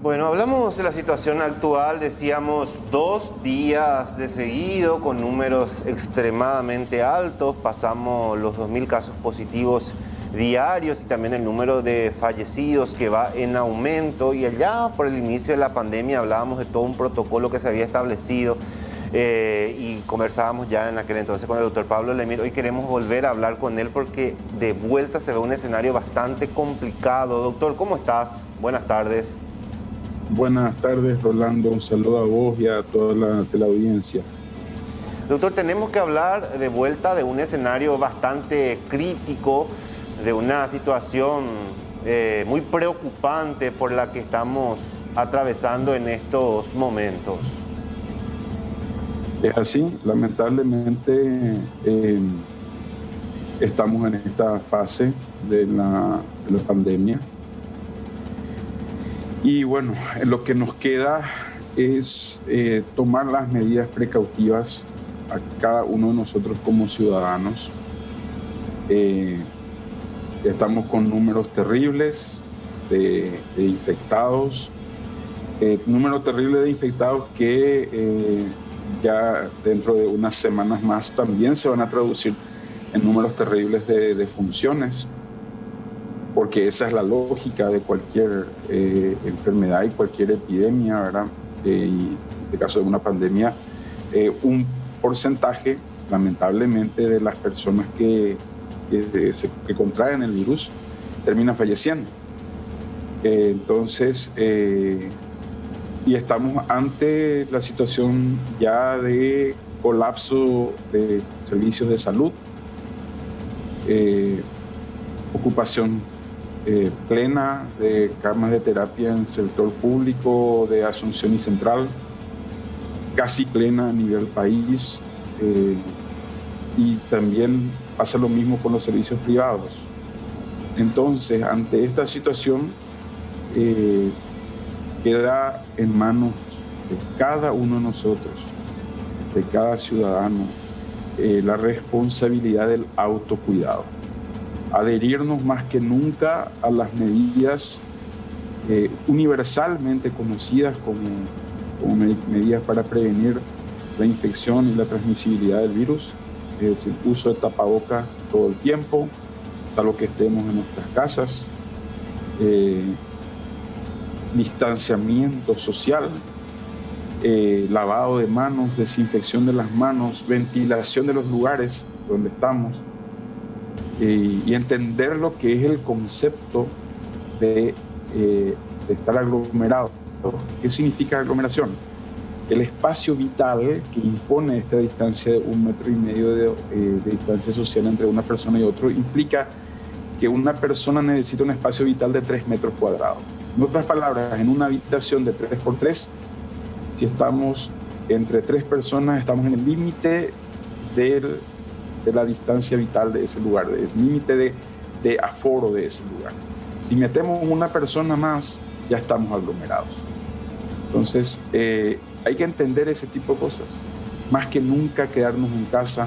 Bueno, hablamos de la situación actual, decíamos 2 días de seguido con números extremadamente altos, pasamos los 2.000 casos positivos diarios y también el número de fallecidos que va en aumento, y allá por el inicio de la pandemia hablábamos de todo un protocolo que se había establecido y conversábamos ya en aquel entonces con el doctor Pablo Lemir. Hoy queremos volver a hablar con él porque de vuelta se ve un escenario bastante complicado. Doctor, ¿cómo estás? Buenas tardes. Buenas tardes, Rolando. Un saludo a vos y a toda la teleaudiencia. Doctor, tenemos que hablar de vuelta de un escenario bastante crítico, de una situación muy preocupante por la que estamos atravesando en estos momentos. Es así, lamentablemente estamos en esta fase de la pandemia. Y bueno, lo que nos queda es tomar las medidas precautivas a cada uno de nosotros como ciudadanos. Estamos con números terribles de infectados, números terribles de infectados que ya dentro de unas semanas más también se van a traducir en números terribles de defunciones, porque esa es la lógica de cualquier enfermedad y cualquier epidemia, ¿verdad? Y en este caso de una pandemia, un porcentaje, lamentablemente, de las personas que contraen el virus terminan falleciendo. Entonces, y estamos ante la situación ya de colapso de servicios de salud, ocupación plena de camas de terapia en el sector público de Asunción y Central, casi plena a nivel país, y también pasa lo mismo con los servicios privados. Entonces, ante esta situación, queda en manos de cada uno de nosotros, de cada ciudadano, la responsabilidad del autocuidado. Adherirnos más que nunca a las medidas universalmente conocidas como medidas para prevenir la infección y la transmisibilidad del virus, es decir, uso de tapabocas todo el tiempo, salvo que estemos en nuestras casas, distanciamiento social, lavado de manos, desinfección de las manos, ventilación de los lugares donde estamos, y entender lo que es el concepto de estar aglomerado. ¿Qué significa aglomeración? El espacio vital que impone esta distancia de 1,5 metros de distancia social entre una persona y otro implica que una persona necesita un espacio vital de 3 metros cuadrados. En otras palabras, en una habitación de 3x3, si estamos entre 3 personas, estamos en el límite de la distancia vital de ese lugar, del límite de aforo de ese lugar. Si metemos una persona más, ya estamos aglomerados. Entonces, hay que entender ese tipo de cosas. Más que nunca quedarnos en casa,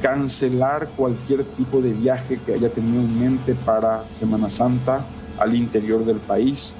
cancelar cualquier tipo de viaje que haya tenido en mente para Semana Santa, al interior del país,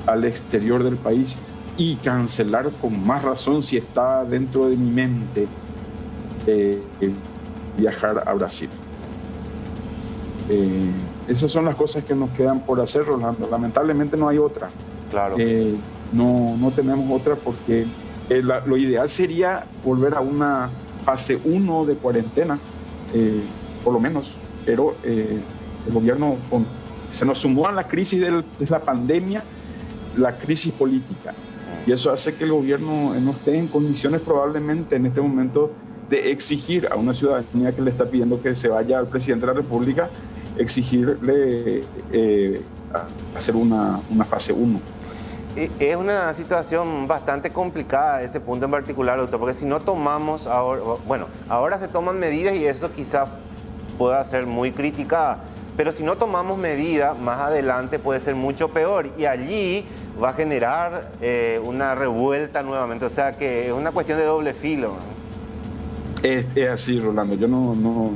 al exterior del país, y cancelar con más razón, si está dentro de mi mente, viajar a Brasil. Esas son las cosas que nos quedan por hacer, Rolando. Lamentablemente no hay otra. Claro. No tenemos otra, porque lo ideal sería volver a una fase 1 de cuarentena, por lo menos, pero el gobierno se nos sumó a la crisis de la pandemia, la crisis política, y eso hace que el gobierno no esté en condiciones probablemente en este momento de exigir a una ciudadanía que le está pidiendo que se vaya al presidente de la República, exigirle hacer una fase 1. Es una situación bastante complicada ese punto en particular, doctor, porque si no tomamos ahora se toman medidas y eso quizá pueda ser muy criticada, pero si no tomamos medidas, más adelante puede ser mucho peor y allí va a generar una revuelta nuevamente, o sea que es una cuestión de doble filo. Es así, Rolando. Yo no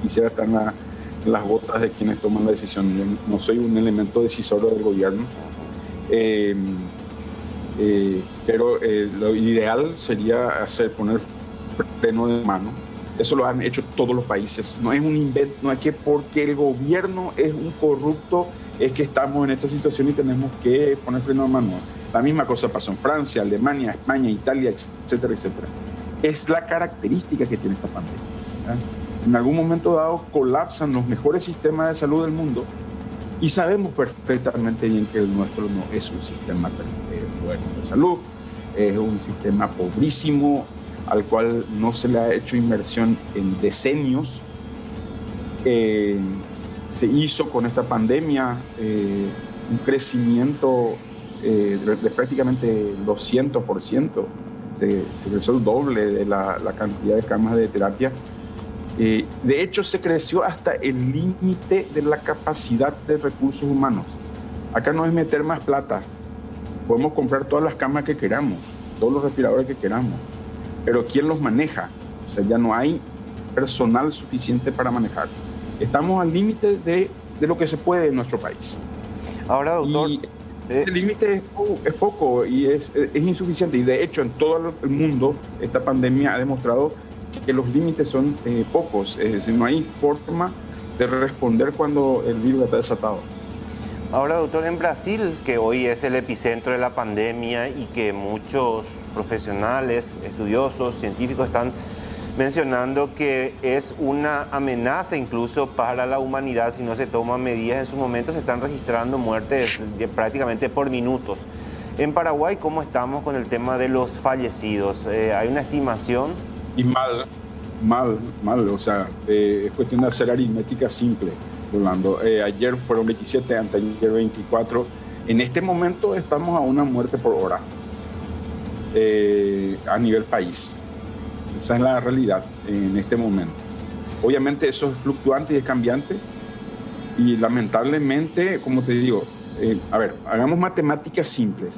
quisiera estar en las botas de quienes toman la decisión. Yo no soy un elemento decisor del gobierno. Eh, pero lo ideal sería poner freno de mano. Eso lo han hecho todos los países. No es un invento, no es que porque el gobierno es un corrupto es que estamos en esta situación y tenemos que poner freno de mano. La misma cosa pasó en Francia, Alemania, España, Italia, etcétera, etcétera. Es la característica que tiene esta pandemia, ¿verdad? En algún momento dado colapsan los mejores sistemas de salud del mundo y sabemos perfectamente bien que el nuestro no es un sistema bueno de salud, es un sistema pobrísimo al cual no se le ha hecho inversión en decenios. Se hizo con esta pandemia un crecimiento de prácticamente 200%, se creció el doble de la cantidad de camas de terapia. De hecho, se creció hasta el límite de la capacidad de recursos humanos. Acá no es meter más plata, podemos comprar todas las camas que queramos, todos los respiradores que queramos, pero ¿quién los maneja? O sea, ya no hay personal suficiente para manejar. Estamos al límite de lo que se puede en nuestro país. Ahora, doctor... Y el límite es poco y es insuficiente. Y de hecho, en todo el mundo, esta pandemia ha demostrado que los límites son pocos. Es decir, no hay forma de responder cuando el virus está desatado. Ahora, doctor, en Brasil, que hoy es el epicentro de la pandemia y que muchos profesionales, estudiosos, científicos están mencionando que es una amenaza incluso para la humanidad si no se toman medidas. En su momento se están registrando muertes prácticamente por minutos. En Paraguay, ¿cómo estamos con el tema de los fallecidos? ¿Hay una estimación? Y mal. O sea, es cuestión de hacer aritmética simple, Rolando. Ayer fueron 27, anteayer 24. En este momento estamos a una muerte por hora a nivel país. Esa es la realidad en este momento. Obviamente eso es fluctuante y es cambiante. Y lamentablemente, como te digo, hagamos matemáticas simples.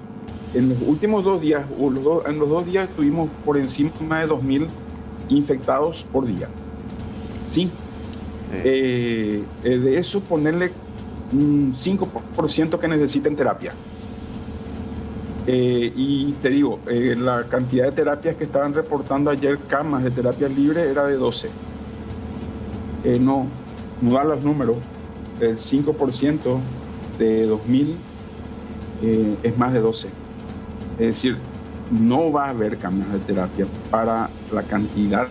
En los últimos 2 días, en los 2 días estuvimos por encima de 2.000 infectados por día. ¿Sí? De eso ponerle un 5% que necesiten terapia. Y te digo, la cantidad de terapias que estaban reportando ayer, camas de terapia libre, era de 12. No da los números. El 5% de 2.000 es más de 12. Es decir, no va a haber camas de terapia para la cantidad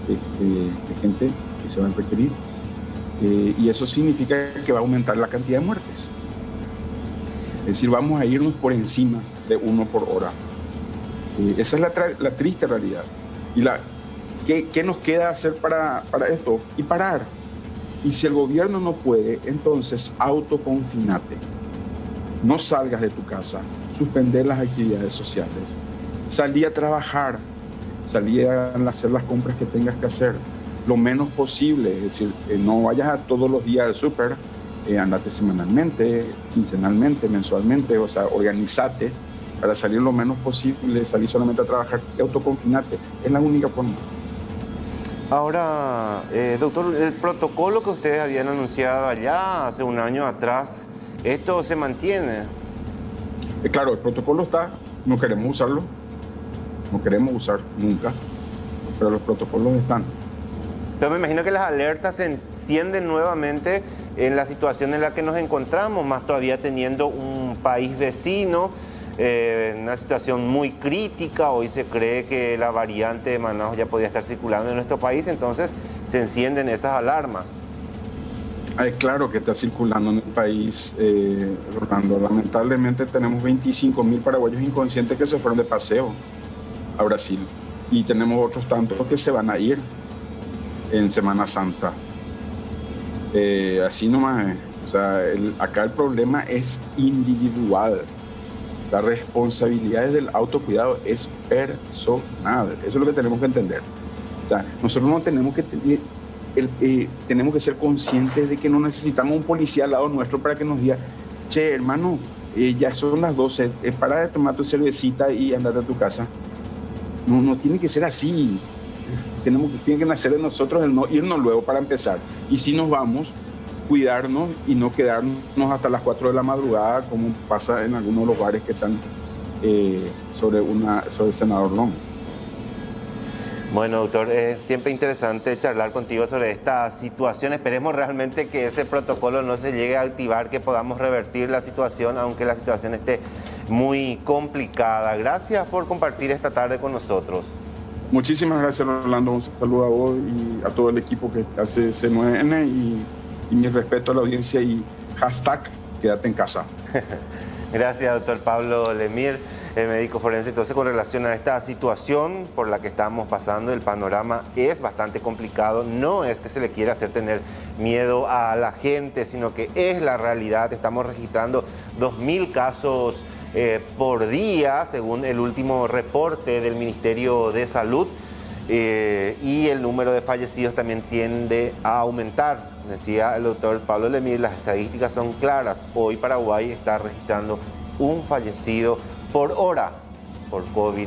de gente que se va a requerir. Y eso significa que va a aumentar la cantidad de muertes. Es decir, vamos a irnos por encima de 1 por hora. Esa es la triste realidad. Y ¿qué nos queda hacer para esto? Y parar. Y si el gobierno no puede, entonces autoconfinate. No salgas de tu casa, suspender las actividades sociales. Salí a trabajar, salí a hacer las compras que tengas que hacer, lo menos posible. Es decir, no vayas a todos los días al súper. Andate semanalmente, quincenalmente, mensualmente, o sea, organízate para salir lo menos posible, salir solamente a trabajar y autoconfinarte. Es la única forma. Ahora, doctor, el protocolo que ustedes habían anunciado allá hace un año atrás, ¿esto se mantiene? Claro, el protocolo está, no queremos usarlo, no queremos usar nunca, pero los protocolos están. Pero me imagino que las alertas se encienden nuevamente en la situación en la que nos encontramos, más todavía teniendo un país vecino, una situación muy crítica. Hoy se cree que la variante de Manaus ya podía estar circulando en nuestro país, entonces se encienden esas alarmas. Claro que está circulando en el país, Rolando. Lamentablemente tenemos 25.000 paraguayos inconscientes que se fueron de paseo a Brasil y tenemos otros tantos que se van a ir en Semana Santa. Así nomás es. O sea, acá el problema es individual. La responsabilidad del autocuidado es personal. Eso es lo que tenemos que entender. O sea, nosotros no tenemos que tenemos que ser conscientes de que no necesitamos un policía al lado nuestro para que nos diga: che, hermano, ya son las 12, para de tomar tu cervecita y andate a tu casa. No tiene que ser así. Tiene que nacer de nosotros el no irnos luego para empezar. Y si nos vamos, cuidarnos y no quedarnos hasta las 4 de la madrugada, como pasa en algunos lugares que están sobre el senador Long. Bueno, doctor, es siempre interesante charlar contigo sobre esta situación. Esperemos realmente que ese protocolo no se llegue a activar, que podamos revertir la situación, aunque la situación esté muy complicada. Gracias por compartir esta tarde con nosotros. Muchísimas gracias, Rolando. Un saludo a vos y a todo el equipo que hace C9N y mi respeto a la audiencia y hashtag quédate en casa. Gracias, doctor Pablo Lemir, médico forense. Entonces, con relación a esta situación por la que estamos pasando, el panorama es bastante complicado. No es que se le quiera hacer tener miedo a la gente, sino que es la realidad. Estamos registrando 2.000 casos por día, según el último reporte del Ministerio de Salud, y el número de fallecidos también tiende a aumentar. Decía el doctor Pablo Lemir, las estadísticas son claras. Hoy Paraguay está registrando un fallecido por hora por COVID-19.